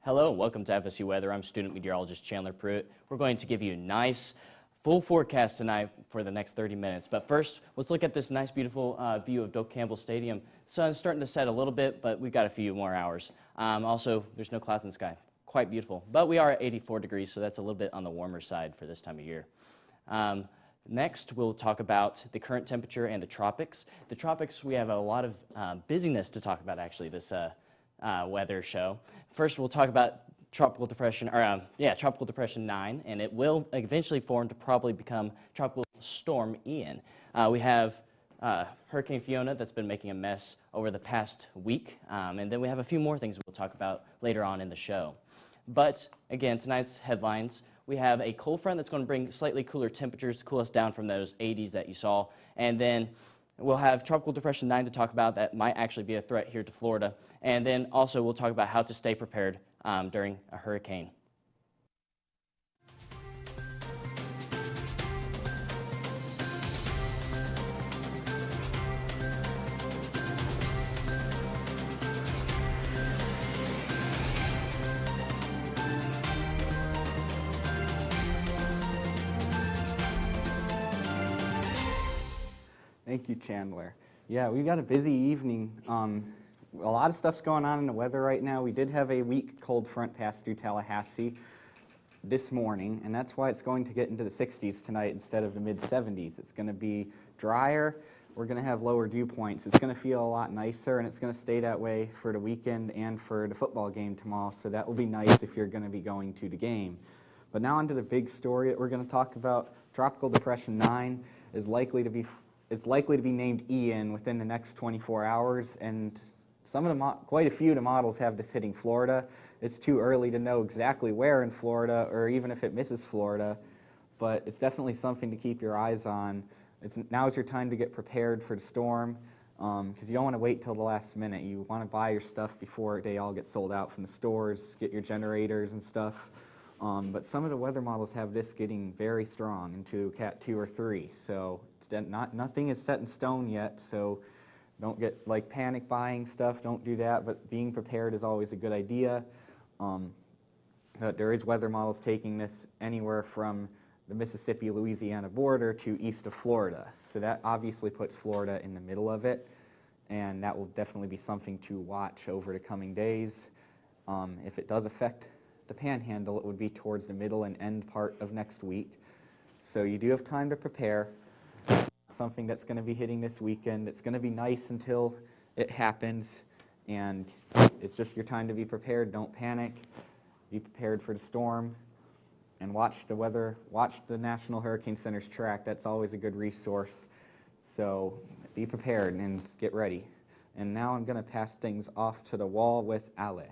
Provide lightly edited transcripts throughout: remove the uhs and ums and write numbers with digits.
Hello, welcome to FSU Weather. I'm student meteorologist Chandler Pruitt. We're going to give you a nice full forecast tonight for the next 30 minutes. But first, let's look at this nice, beautiful view of Doak Campbell Stadium. Sun's starting to set a little bit, but we've got a few more hours. Also, there's no clouds in the sky. Quite beautiful. But we are at 84 degrees, so that's a little bit on the warmer side for this time of year. Next, we'll talk about the current temperature and the tropics. The tropics, we have a lot of busyness to talk about, actually, this weather show. First, we'll talk about Tropical Depression 9, and it will eventually form to probably become Tropical Storm Ian. We have Hurricane Fiona that's been making a mess over the past week, and then we have a few more things we'll talk about later on in the show. But again, tonight's headlines, we have a cold front that's going to bring slightly cooler temperatures to cool us down from those 80s that you saw, and then we'll have Tropical Depression 9 to talk about that might actually be a threat here to Florida. And then also we'll talk about how to stay prepared during a hurricane. Thank you, Chandler. Yeah, we've got a busy evening. A lot of stuff's going on in the weather right now. We did have a weak cold front pass through Tallahassee this morning, and that's why it's going to get into the 60s tonight instead of the mid-70s. It's going to be drier. We're going to have lower dew points. It's going to feel a lot nicer, and it's going to stay that way for the weekend and for the football game tomorrow, so that will be nice if you're going to be going to the game. But now onto the big story that we're going to talk about. Tropical Depression 9 is likely to be named Ian within the next 24 hours, and quite a few of the models have this hitting Florida. It's too early to know exactly where in Florida or even if it misses Florida, but it's definitely something to keep your eyes on. Now's your time to get prepared for the storm, because you don't want to wait till the last minute. You want to buy your stuff before they all get sold out from the stores, get your generators and stuff. But some of the weather models have this getting very strong into Cat 2 or 3, so nothing is set in stone yet, so don't get panic buying stuff, don't do that, but being prepared is always a good idea. There is weather models taking this anywhere from the Mississippi-Louisiana border to east of Florida, so that obviously puts Florida in the middle of it, and that will definitely be something to watch over the coming days. If it does affect the Panhandle, it would be towards the middle and end part of next week, so you do have time to prepare. Something that's going to be hitting this weekend. It's going to be nice until it happens, and it's just your time to be prepared. Don't panic. Be prepared for the storm, and watch the weather. Watch the National Hurricane Center's track. That's always a good resource. So be prepared and get ready. And now I'm going to pass things off to the wall with Ale.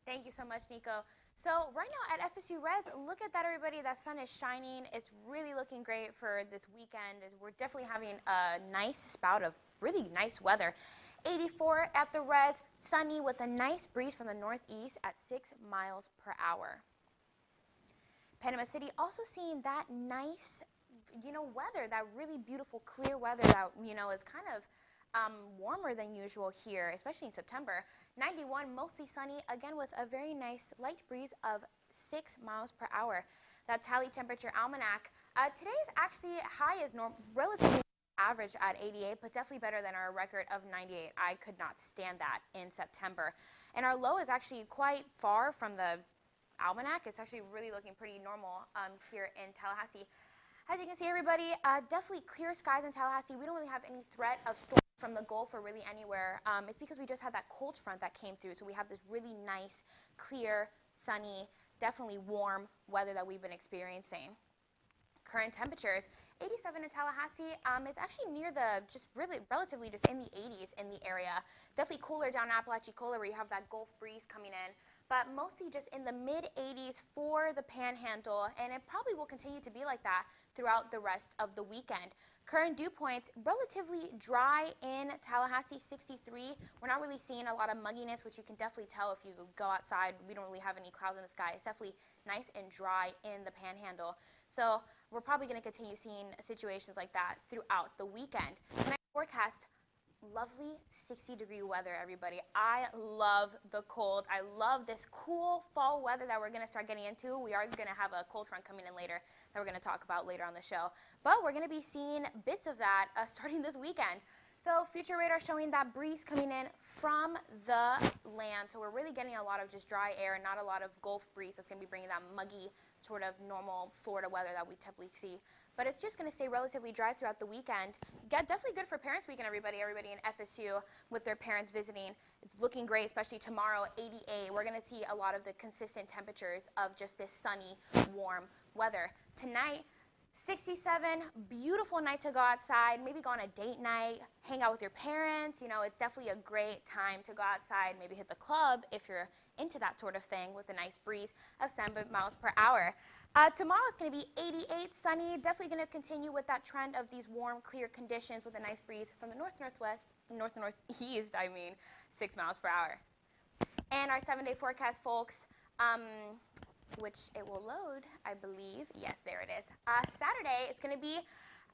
Thank you so much, Nico. So right now at FSU Res, look at that, everybody. That sun is shining. It's really looking great for this weekend. We're definitely having a nice spout of really nice weather. 84 at the Res, sunny with a nice breeze from the northeast at 6 miles per hour. Panama City also seeing that nice, weather, that really beautiful clear weather that, is kind of warmer than usual here, especially in September. 91, mostly sunny, again with a very nice light breeze of 6 miles per hour. That tally temperature almanac. Today's actually high is relatively average at 88, but definitely better than our record of 98. I could not stand that in September. And our low is actually quite far from the almanac. It's actually really looking pretty normal here in Tallahassee. As you can see, everybody, definitely clear skies in Tallahassee. We don't really have any threat of storm from the Gulf or really anywhere. It's because we just had that cold front that came through, so we have this really nice, clear, sunny, definitely warm weather that we've been experiencing. Current temperatures, 87 in Tallahassee. It's actually near relatively just in the 80s in the area. Definitely cooler down Apalachicola where you have that Gulf breeze coming in, but mostly just in the mid-80s for the Panhandle, and it probably will continue to be like that throughout the rest of the weekend. Current dew points, relatively dry in Tallahassee, 63. We're not really seeing a lot of mugginess, which you can definitely tell if you go outside. We don't really have any clouds in the sky. It's definitely nice and dry in the Panhandle. So we're probably going to continue seeing situations like that throughout the weekend. Tonight's forecast, lovely 60-degree weather, everybody. I love the cold. I love this cool fall weather that we're going to start getting into. We are going to have a cold front coming in later that we're going to talk about later on the show. But we're going to be seeing bits of that starting this weekend. So future radar showing that breeze coming in from the land. So we're really getting a lot of just dry air and not a lot of Gulf breeze that's going to be bringing that muggy sort of normal Florida weather that we typically see. But it's just going to stay relatively dry throughout the weekend. Definitely good for Parents Weekend, everybody in FSU with their parents visiting. It's looking great, especially tomorrow, 88. We're going to see a lot of the consistent temperatures of just this sunny, warm weather. Tonight, 67, beautiful night to go outside, maybe go on a date night, hang out with your parents. You know, it's definitely a great time to go outside, maybe hit the club if you're into that sort of thing with a nice breeze of 7 miles per hour. Tomorrow it's going to be 88, sunny, definitely going to continue with that trend of these warm, clear conditions with a nice breeze from the north-northwest, north-northeast, 6 miles per hour. And our 7-day forecast, folks, which it will load, I believe. Yes, there it is. Saturday, it's going to be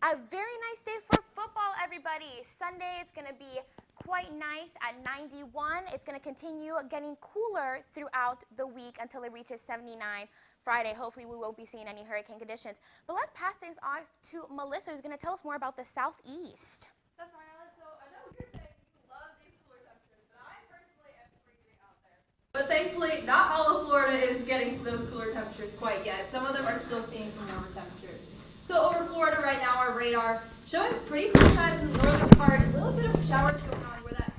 a very nice day for football, everybody. Sunday, it's going to be quite nice at 91. It's going to continue getting cooler throughout the week until it reaches 79. Friday, hopefully we won't be seeing any hurricane conditions. But let's pass things off to Melissa, who's going to tell us more about the Southeast. That's right, Alex. So I know you're saying you love these cooler temperatures, but I personally am freezing out there. But thankfully, not all of Florida is getting to those cooler temperatures quite yet. Some of them are still seeing some warmer temperatures. So over Florida right now, our radar showing pretty cool skies in the northern part. A little bit of showers going on where that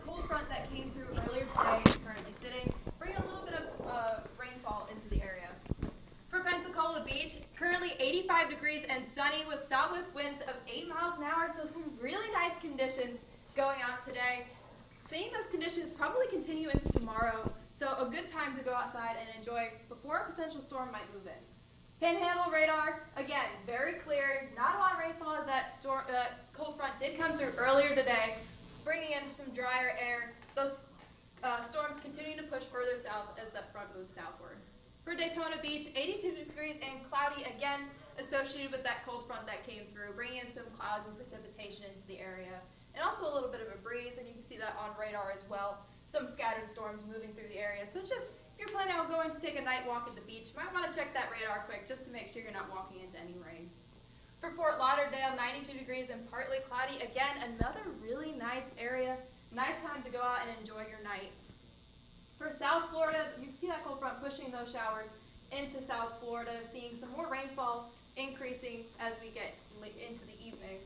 cold front that came through earlier today is currently sitting, bringing a little bit of rainfall into the area. For Pensacola Beach, currently 85 degrees and sunny with southwest winds of 8 miles an hour, so some really nice conditions going out today. Seeing those conditions probably continue into tomorrow, so a good time to go outside and enjoy before a potential storm might move in. Panhandle radar, again, very clear, not a lot of rainfall as that cold front did come through earlier today, bringing in some drier air. Those storms continue to push further south as that front moves southward. For Daytona Beach, 82 degrees and cloudy, again, associated with that cold front that came through, bringing in some clouds and precipitation into the area, and also a little bit of a breeze, and you can see that on radar as well. Some scattered storms moving through the area. So it's just, if you're planning on going to take a night walk at the beach, you might want to check that radar quick just to make sure you're not walking into any rain. For Fort Lauderdale, 92 degrees and partly cloudy. Again, another really nice area. Nice time to go out and enjoy your night. For South Florida, you can see that cold front pushing those showers into South Florida, seeing some more rainfall increasing as we get into the evening.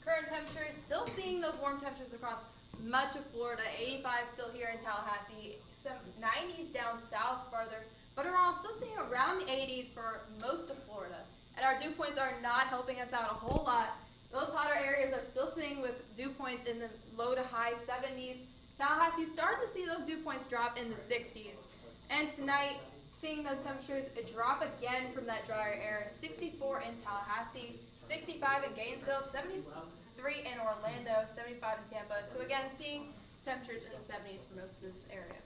Current temperatures, still seeing those warm temperatures across much of Florida. 85 still here in Tallahassee, some 90s down south farther, but overall still seeing around the 80s for most of Florida. And our dew points are not helping us out a whole lot. Those hotter areas are still sitting with dew points in the low to high 70s. Tallahassee starting to see those dew points drop in the 60s. And tonight, seeing those temperatures drop again from that drier air. 64 in Tallahassee, 65 in Gainesville, 73 in Orlando, 75 in Tampa. So again, seeing temperatures in the 70s for most of this area.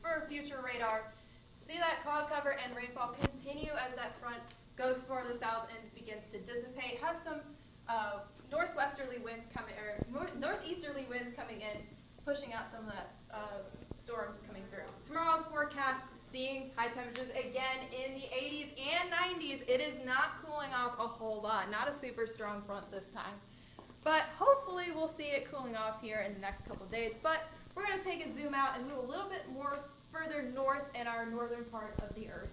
For future radar, see that cloud cover and rainfall continue as that front goes farther south and begins to dissipate. Have some northeasterly winds coming in, pushing out some of that storms coming through. Tomorrow's forecast, seeing high temperatures again in the 80s and 90s. It is not cooling off a whole lot, not a super strong front this time. But hopefully we'll see it cooling off here in the next couple of days. But we're going to take a zoom out and move a little bit more further north in our northern part of the earth.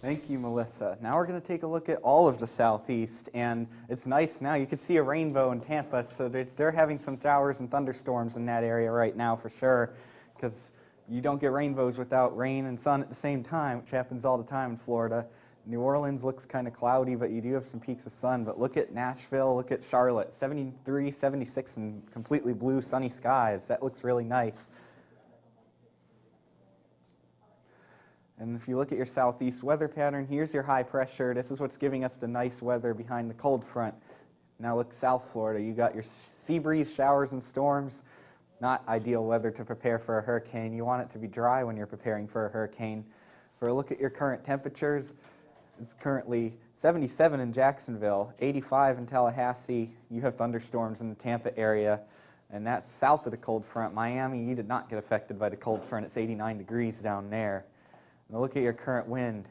Thank you, Melissa. Now we're going to take a look at all of the southeast, and it's nice now. You can see a rainbow in Tampa, so they're having some showers and thunderstorms in that area right now for sure, because you don't get rainbows without rain and sun at the same time, which happens all the time in Florida. New Orleans looks kind of cloudy, but you do have some peaks of sun. But look at Nashville, look at Charlotte, 73, 76, and completely blue, sunny skies. That looks really nice. And if you look at your southeast weather pattern, here's your high pressure. This is what's giving us the nice weather behind the cold front. Now look South Florida. You got your sea breeze, showers, and storms. Not ideal weather to prepare for a hurricane. You want it to be dry when you're preparing for a hurricane. For a look at your current temperatures, It's currently 77 in Jacksonville, 85 in Tallahassee. You have thunderstorms in the Tampa area, and that's south of the cold front. Miami, you did not get affected by the cold front. It's 89 degrees down there. Now look at your current wind.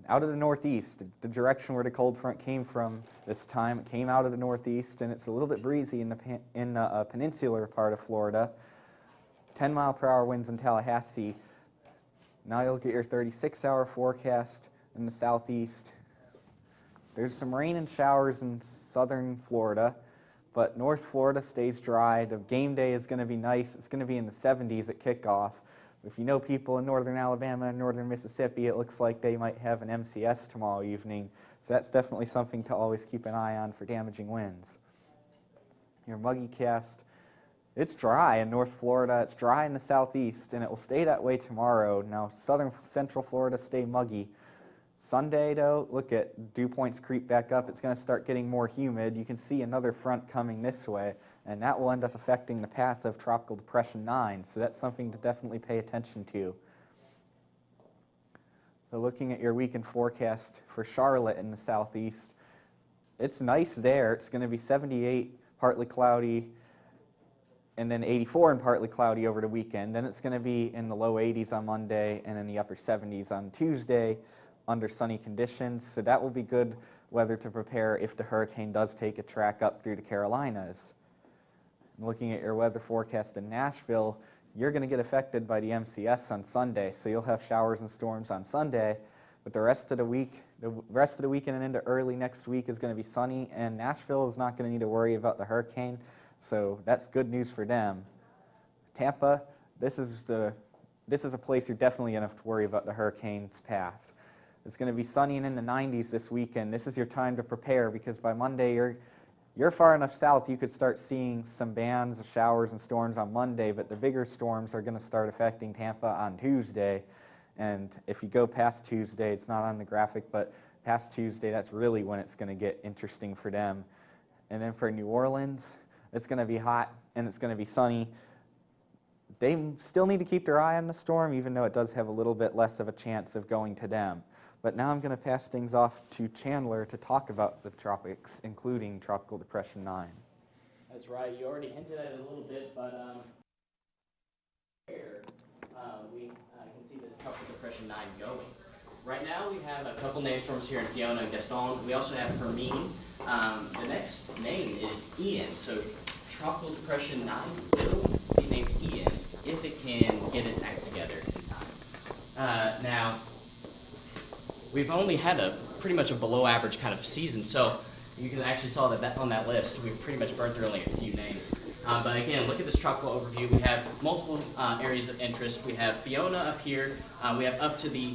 Out of the northeast, the direction where the cold front came from this time, it came out of the northeast, and it's a little bit breezy in the peninsular part of Florida. 10-mile-per-hour winds in Tallahassee. Now you'll get your 36-hour forecast in the southeast. There's some rain and showers in southern Florida, but North Florida stays dry. The game day is going to be nice. It's going to be in the 70s at kickoff. If you know people in northern Alabama and northern Mississippi, it looks like they might have an MCS tomorrow evening. So that's definitely something to always keep an eye on for damaging winds. Your muggy cast, it's dry in North Florida. It's dry in the southeast, and it will stay that way tomorrow. Now, southern central Florida stay muggy. Sunday, though, look at dew points creep back up. It's going to start getting more humid. You can see another front coming this way, and that will end up affecting the path of Tropical Depression 9, so that's something to definitely pay attention to. So looking at your weekend forecast for Charlotte in the southeast, it's nice there. It's going to be 78, partly cloudy, and then 84 and partly cloudy over the weekend. Then it's going to be in the low 80s on Monday and in the upper 70s on Tuesday under sunny conditions, so that will be good weather to prepare if the hurricane does take a track up through the Carolinas. Looking at your weather forecast in Nashville, you're going to get affected by the MCS on Sunday, so you'll have showers and storms on Sunday, but the rest of the weekend and into early next week is going to be sunny, and Nashville is not going to need to worry about the hurricane, so that's good news for them. Tampa, this is a place you're definitely going to have to worry about the hurricane's path. It's going to be sunny and in the 90s this weekend. This is your time to prepare, because by Monday you're far enough south you could start seeing some bands of showers and storms on Monday, but the bigger storms are going to start affecting Tampa on Tuesday. And if you go past Tuesday, it's not on the graphic, but past Tuesday, that's really when it's going to get interesting for them. And then for New Orleans, it's going to be hot and it's going to be sunny. They still need to keep their eye on the storm, even though it does have a little bit less of a chance of going to them. But now I'm going to pass things off to Chandler to talk about the tropics, including Tropical Depression 9. That's right. You already hinted at it a little bit, but here we can see this Tropical Depression 9 going. Right now we have a couple name storms here in Fiona and Gaston. We also have Hermine. The next name is Ian. So Tropical Depression 9 will be named Ian if it can get its act together in time. Now, we've only had pretty much a below average kind of season, so you can actually saw that on that list. We've pretty much burned through only a few names. But again, look at this tropical overview. We have multiple areas of interest. We have Fiona up here. We have up to the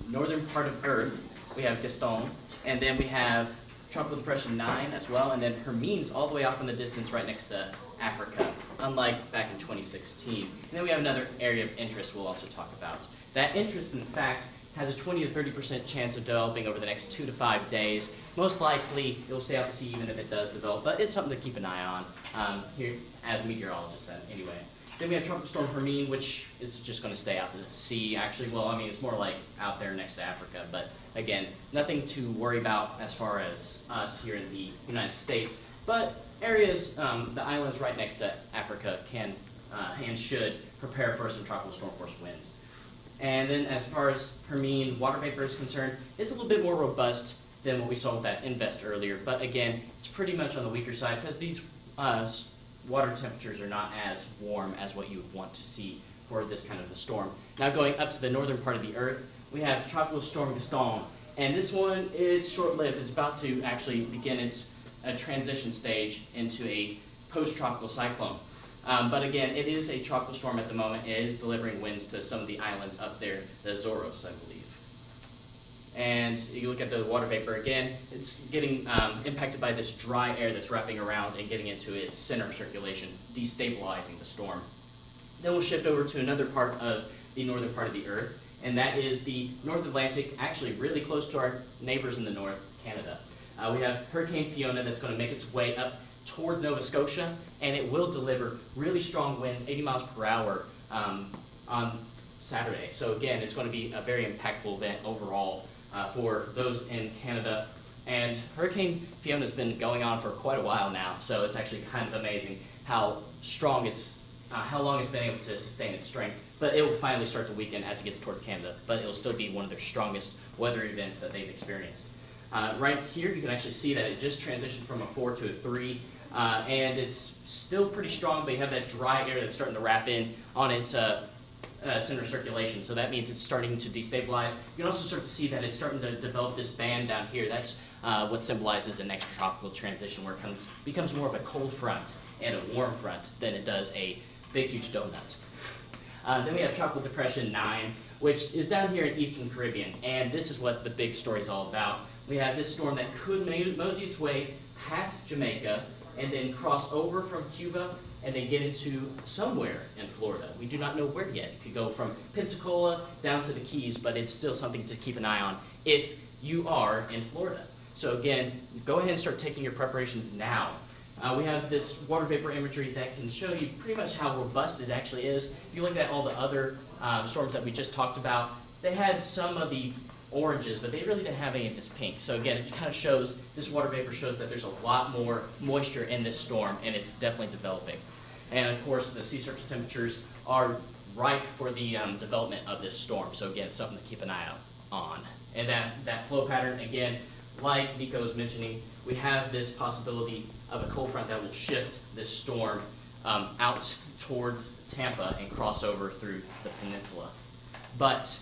northern part of Earth. We have Gaston. And then we have Tropical Depression 9 as well. And then Hermine's all the way off in the distance right next to Africa, unlike back in 2016. And then we have another area of interest we'll also talk about. That interest, in fact, has a 20 to 30% chance of developing over the next 2 to 5 days. Most likely, it will stay out to sea even if it does develop, but it's something to keep an eye on here, as meteorologists said anyway. Then we have Tropical Storm Hermine, which is just going to stay out to sea, actually. Well, I mean, it's more like out there next to Africa, but again, nothing to worry about as far as us here in the United States. But areas, the islands right next to Africa can and should prepare for some tropical storm force winds. And then as far as Hermine water vapor is concerned, it's a little bit more robust than what we saw with that invest earlier. But again, it's pretty much on the weaker side because these water temperatures are not as warm as what you would want to see for this kind of a storm. Now going up to the northern part of the Earth, we have Tropical Storm Gaston. And this one is short-lived. It's about to actually begin its transition stage into a post-tropical cyclone. But again, it is a tropical storm at the moment. It is delivering winds to some of the islands up there, the Azores, I believe. And you look at the water vapor again, it's getting impacted by this dry air that's wrapping around and getting into its center of circulation, destabilizing the storm. Then we'll shift over to another part of the northern part of the Earth, and that is the North Atlantic, actually really close to our neighbors in the north, Canada. We have Hurricane Fiona that's going to make its way up towards Nova Scotia, and it will deliver really strong winds, 80 miles per hour on Saturday. So again, it's going to be a very impactful event overall for those in Canada. And Hurricane Fiona's been going on for quite a while now, so it's actually kind of amazing how strong how long it's been able to sustain its strength. But it will finally start to weaken as it gets towards Canada, but it will still be one of their strongest weather events that they've experienced. Right here, you can actually see that it just transitioned from a 4 to a 3, and it's still pretty strong, but you have that dry air that's starting to wrap in on its center of circulation, so that means it's starting to destabilize. You can also start to see that it's starting to develop this band down here. That's what symbolizes an extratropical transition, where it becomes more of a cold front and a warm front than it does a big, huge donut. Then we have Tropical Depression 9, which is down here in Eastern Caribbean, and this is what the big story is all about. We have this storm that could mosey its way past Jamaica and then cross over from Cuba and then get into somewhere in Florida. We do not know where yet. It could go from Pensacola down to the Keys, but it's still something to keep an eye on if you are in Florida. So again, go ahead and start taking your preparations now. We have this water vapor imagery that can show you pretty much how robust it actually is. If you look at all the other storms that we just talked about, they had some of the oranges, but they really didn't have any of this pink. So again, it kind of shows, this water vapor shows that there's a lot more moisture in this storm, and it's definitely developing. And of course, the sea surface temperatures are ripe for the development of this storm. So again, something to keep an eye out on. And that flow pattern, again, like Nico was mentioning, we have this possibility of a cold front that will shift this storm out towards Tampa and cross over through the peninsula. But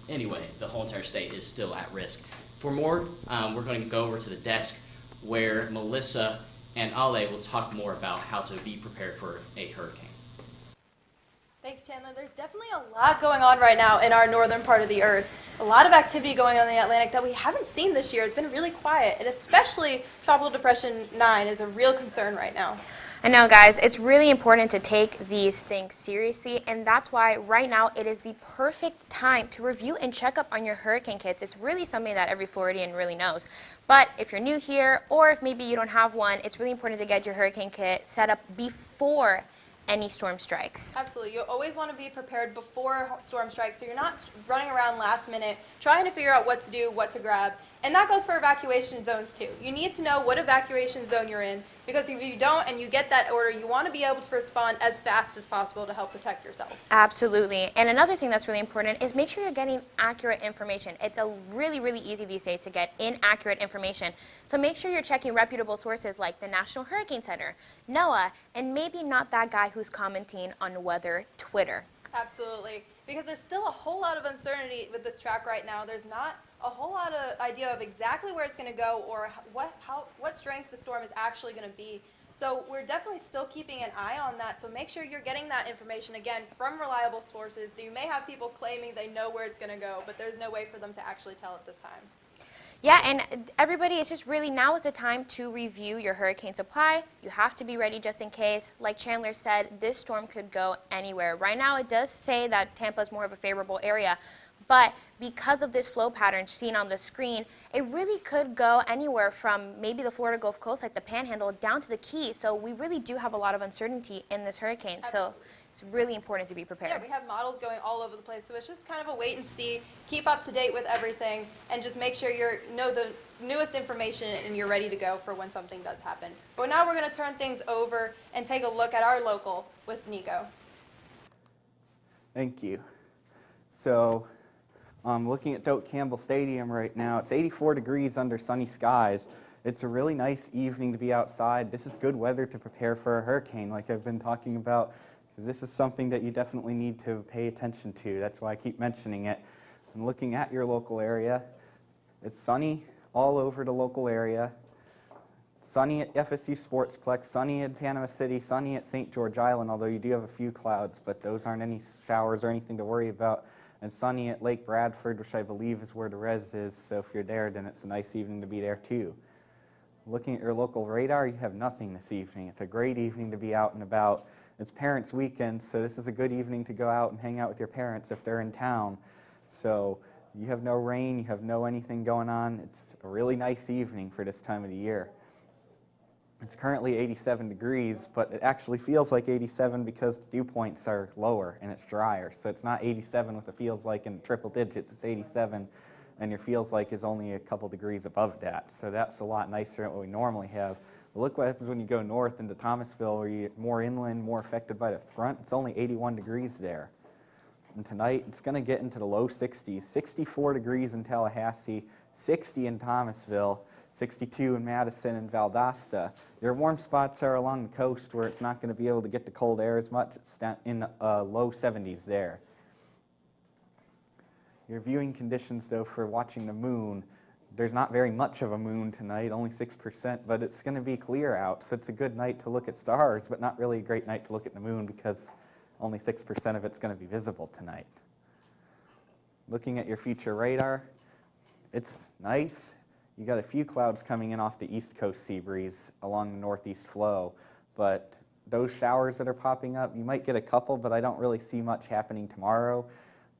anyway, the whole entire state is still at risk. For more, we're going to go over to the desk where Melissa and Ale will talk more about how to be prepared for a hurricane. Thanks, Chandler. There's definitely a lot going on right now in our northern part of the earth. A lot of activity going on in the Atlantic that we haven't seen this year. It's been really quiet, and especially Tropical Depression 9 is a real concern right now. I know, guys, it's really important to take these things seriously, and that's why right now it is the perfect time to review and check up on your hurricane kits. It's really something that every Floridian really knows. But if you're new here, or if maybe you don't have one, it's really important to get your hurricane kit set up before any storm strikes. Absolutely. You always want to be prepared before storm strikes, so you're not running around last minute trying to figure out what to do, what to grab. And that goes for evacuation zones too. You need to know what evacuation zone you're in, because if you don't and you get that order, you want to be able to respond as fast as possible to help protect yourself. Absolutely. And another thing that's really important is make sure you're getting accurate information. It's really, really easy these days to get inaccurate information. So make sure you're checking reputable sources like the National Hurricane Center, NOAA, and maybe not that guy who's commenting on weather Twitter. Absolutely. Because there's still a whole lot of uncertainty with this track right now. There's not a whole lot of idea of exactly where it's going to go or what strength the storm is actually going to be. So we're definitely still keeping an eye on that. So make sure you're getting that information, again, from reliable sources. You may have people claiming they know where it's going to go, but there's no way for them to actually tell at this time. Yeah, and everybody, it's just really now is the time to review your hurricane supply. You have to be ready just in case. Like Chandler said, this storm could go anywhere. Right now, it does say that Tampa is more of a favorable area, but because of this flow pattern seen on the screen, it really could go anywhere from maybe the Florida Gulf Coast, like the Panhandle, down to the Keys. So we really do have a lot of uncertainty in this hurricane. Absolutely. So it's really important to be prepared. Yeah, we have models going all over the place, so it's just kind of a wait and see, keep up to date with everything, and just make sure you know the newest information and you're ready to go for when something does happen. But now we're going to turn things over and take a look at our local with Nico. Thank you. So, looking at Doak Campbell Stadium right now, it's 84 degrees under sunny skies. It's a really nice evening to be outside. This is good weather to prepare for a hurricane, like I've been talking about, because this is something that you definitely need to pay attention to. That's why I keep mentioning it. And looking at your local area, it's sunny all over the local area. Sunny at FSU Sportsplex, sunny in Panama City, sunny at St. George Island, although you do have a few clouds, but those aren't any showers or anything to worry about. And sunny at Lake Bradford, which I believe is where the res is, so if you're there, then it's a nice evening to be there too. Looking at your local radar, you have nothing this evening. It's a great evening to be out and about. It's Parents' Weekend, so this is a good evening to go out and hang out with your parents if they're in town. So you have no rain, you have no anything going on. It's a really nice evening for this time of the year. It's currently 87 degrees, but it actually feels like 87 because the dew points are lower and it's drier. So it's not 87 what it feels like in triple digits, it's 87 and your feels like is only a couple degrees above that. So that's a lot nicer than what we normally have. But look what happens when you go north into Thomasville, where you're more inland, more affected by the front. It's only 81 degrees there. And tonight, it's going to get into the low 60s, 64 degrees in Tallahassee, 60 in Thomasville, 62 in Madison and Valdosta. Your warm spots are along the coast where it's not going to be able to get the cold air as much. It's in low 70s there. Your viewing conditions, though, for watching the moon, there's not very much of a moon tonight, only 6%, but it's going to be clear out, so it's a good night to look at stars, but not really a great night to look at the moon because only 6% of it's going to be visible tonight. Looking at your future radar, it's nice. You got a few clouds coming in off the east coast sea breeze along the northeast flow, but those showers that are popping up, you might get a couple, but I don't really see much happening tomorrow.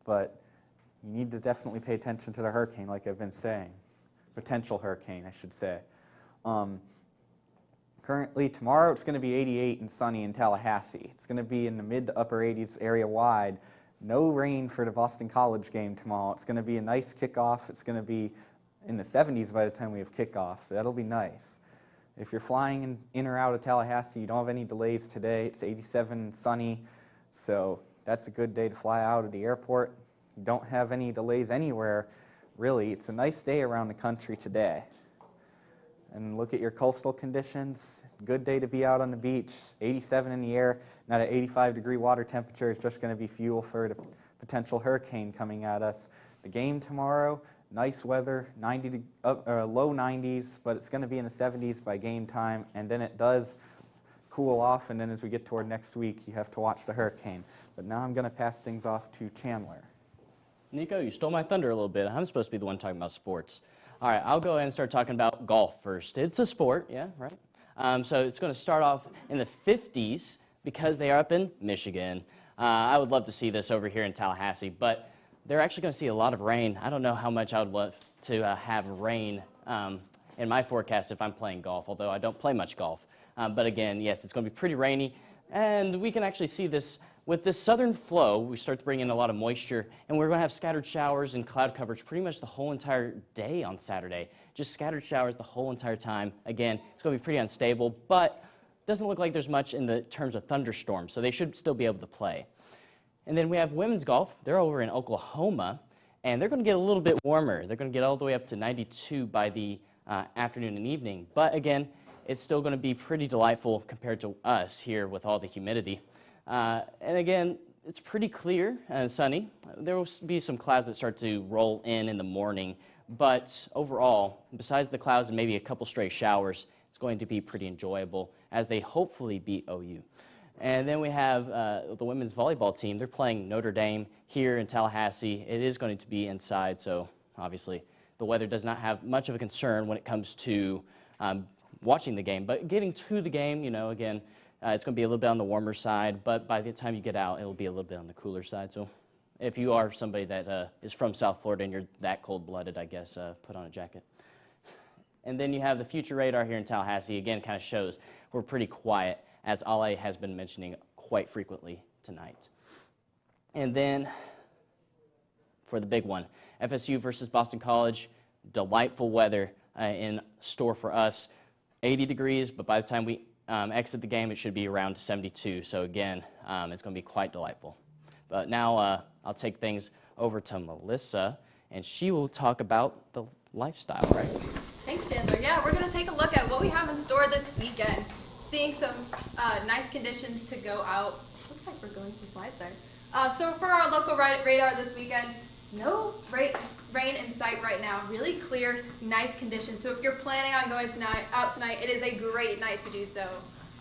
But you need to definitely pay attention to the hurricane, like I've been saying. Potential hurricane, I should say. Currently, tomorrow it's going to be 88 and sunny in Tallahassee. It's going to be in the mid to upper 80s area-wide. No rain for the Boston College game tomorrow. It's going to be a nice kickoff. It's going to be in the 70s by the time we have kickoff, so that'll be nice. If you're flying in or out of Tallahassee, you don't have any delays today. It's 87 and sunny, so that's a good day to fly out of the airport. You don't have any delays anywhere, really. It's a nice day around the country today. And look at your coastal conditions. Good day to be out on the beach. 87 in the air. Now the 85-degree water temperature is just going to be fuel for the potential hurricane coming at us. The game tomorrow, nice weather, low 90s, but it's going to be in the 70s by game time, and then it does cool off, and then as we get toward next week, you have to watch the hurricane. But now I'm going to pass things off to Chandler. Nico, you stole my thunder a little bit. I'm supposed to be the one talking about sports. All right, I'll go ahead and start talking about golf first. It's a sport, yeah, right? So it's going to start off in the 50s because they are up in Michigan. I would love to see this over here in Tallahassee, but they're actually going to see a lot of rain. I don't know how much I would love to have rain in my forecast if I'm playing golf, although I don't play much golf. But again, yes, it's going to be pretty rainy, and we can actually see this. With this southern flow, we start to bring in a lot of moisture, and we're going to have scattered showers and cloud coverage pretty much the whole entire day on Saturday. Just scattered showers the whole entire time. Again, it's going to be pretty unstable, but it doesn't look like there's much in the terms of thunderstorms, so they should still be able to play. And then we have women's golf. They're over in Oklahoma, and they're going to get a little bit warmer. They're going to get all the way up to 92 by the afternoon and evening. But again, it's still going to be pretty delightful compared to us here with all the humidity. And again, it's pretty clear and sunny. There will be some clouds that start to roll in the morning, but overall, besides the clouds and maybe a couple stray showers, it's going to be pretty enjoyable as they hopefully beat OU. And then we have the women's volleyball team. They're playing Notre Dame here in Tallahassee. It is going to be inside, so obviously the weather does not have much of a concern when it comes to watching the game. But getting to the game, you know, again, it's going to be a little bit on the warmer side, but by the time you get out, it'll be a little bit on the cooler side. So if you are somebody that is from South Florida and you're that cold-blooded, I guess, put on a jacket. And then you have the future radar here in Tallahassee. Again, kind of shows we're pretty quiet, as Ale has been mentioning quite frequently tonight. And then for the big one, FSU versus Boston College, delightful weather in store for us. 80 degrees, but by the time we exit the game, it should be around 72. So again, it's going to be quite delightful. But now I'll take things over to Melissa, and she will talk about the lifestyle, right? Thanks, Chandler. Yeah, we're going to take a look at what we have in store this weekend. Seeing some nice conditions to go out. Looks like we're going through slides there. So for our local radar this weekend, no rain in sight right now. Really clear, nice conditions. So if you're planning on going out tonight, it is a great night to do so.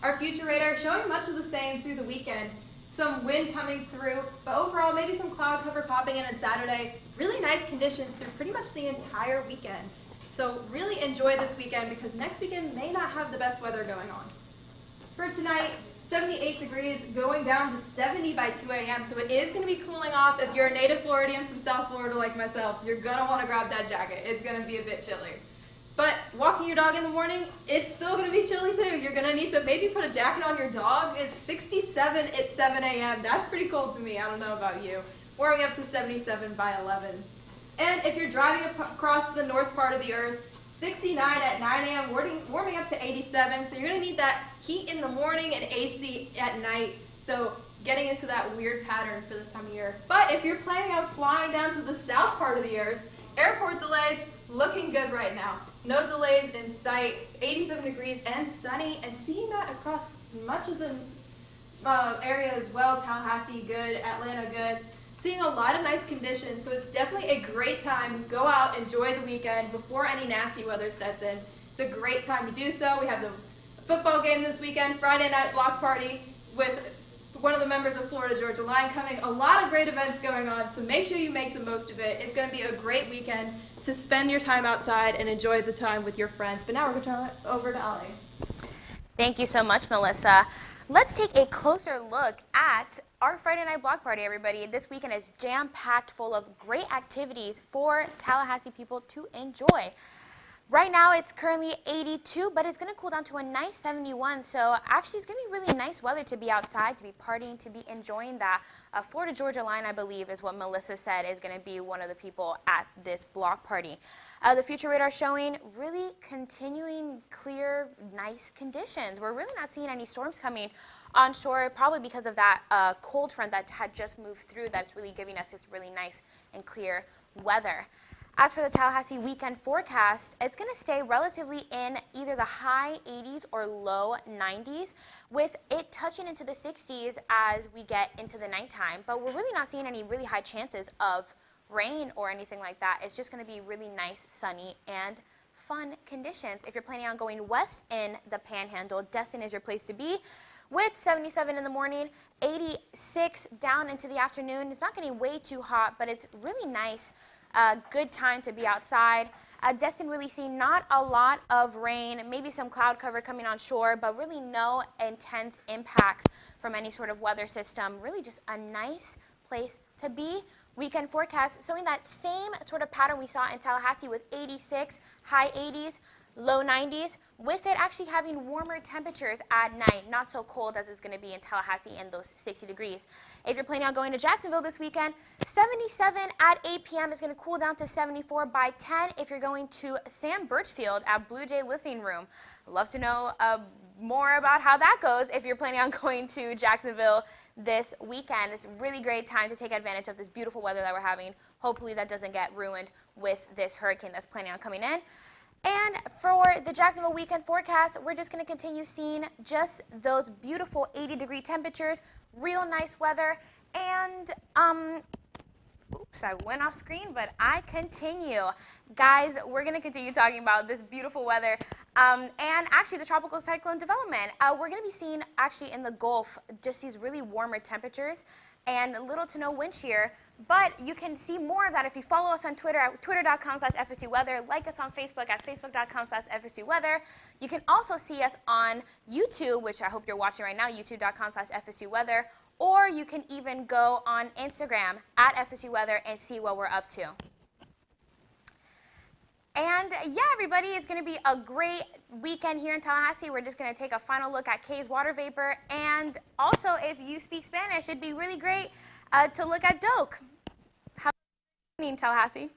Our future radar showing much of the same through the weekend. Some wind coming through, but overall maybe some cloud cover popping in on Saturday. Really nice conditions through pretty much the entire weekend. So really enjoy this weekend because next weekend may not have the best weather going on. For tonight, 78 degrees going down to 70 by 2 a.m. So it is going to be cooling off. If you're a native Floridian from South Florida like myself, you're going to want to grab that jacket. It's going to be a bit chilly. But walking your dog in the morning, it's still going to be chilly too. You're going to need to maybe put a jacket on your dog. It's 67 at 7 a.m. That's pretty cold to me. I don't know about you. Warming up to 77 by 11. And if you're driving across the north part of the earth, 69 at 9 a.m., warming up to 87. So you're going to need that heat in the morning and AC at night. So getting into that weird pattern for this time of year. But if you're planning on flying down to the south part of the earth, airport delays looking good right now. No delays in sight, 87 degrees and sunny, and seeing that across much of the area as well. Tallahassee good, Atlanta good. Seeing a lot of nice conditions, so it's definitely a great time. Go out, enjoy the weekend before any nasty weather sets in. It's a great time to do so. We have the football game this weekend, Friday night block party with one of the members of Florida Georgia Line coming. A lot of great events going on, so make sure you make the most of it. It's going to be a great weekend to spend your time outside and enjoy the time with your friends. But now we're going to turn it over to Ali. Thank you so much, Melissa. Let's take a closer look at our Friday night block party, everybody. This weekend is jam-packed full of great activities for Tallahassee people to enjoy. Right now it's currently 82, but it's going to cool down to a nice 71. So actually it's going to be really nice weather to be outside, to be partying, to be enjoying that. Florida Georgia Line, I believe, is what Melissa said is going to be one of the people at this block party. The future radar showing really continuing clear, nice conditions. We're really not seeing any storms coming onshore, probably because of that cold front that had just moved through that's really giving us this really nice and clear weather. As for the Tallahassee weekend forecast, it's going to stay relatively in either the high 80s or low 90s, with it touching into the 60s as we get into the nighttime. But we're really not seeing any really high chances of rain or anything like that. It's just going to be really nice, sunny, and fun conditions. If you're planning on going west in the Panhandle, Destin is your place to be. With 77 in the morning, 86 down into the afternoon. It's not getting way too hot, but it's really nice. Good time to be outside. Destin really seeing not a lot of rain, maybe some cloud cover coming on shore, but really no intense impacts from any sort of weather system. Really just a nice place to be. Weekend forecast showing that same sort of pattern we saw in Tallahassee with 86, high 80s, low 90s, with it actually having warmer temperatures at night, not so cold as it's going to be in Tallahassee in those 60 degrees. If you're planning on going to Jacksonville this weekend, 77 at 8 p.m. is going to cool down to 74 by 10 if you're going to Sam Birchfield at Blue Jay Listening Room. I'd love to know more about how that goes if you're planning on going to Jacksonville this weekend. It's a really great time to take advantage of this beautiful weather that we're having. Hopefully that doesn't get ruined with this hurricane that's planning on coming in. And for the Jacksonville weekend forecast, we're just going to continue seeing just those beautiful 80-degree temperatures, real nice weather, and oops, I went off screen, but I continue. Guys, we're going to continue talking about this beautiful weather and actually the tropical cyclone development. We're going to be seeing actually in the Gulf just these really warmer temperatures and little to no wind shear. But you can see more of that if you follow us on Twitter at twitter.com/FSUweather, like us on Facebook at facebook.com/FSUweather. You can also see us on YouTube, which I hope you're watching right now, youtube.com/FSUweather, or you can even go on Instagram at FSUweather and see what we're up to. And yeah, everybody, it's going to be a great weekend here in Tallahassee. We're just going to take a final look at Kay's water vapor. And also, if you speak Spanish, it'd be really great to look at Doak. How are you, Tallahassee?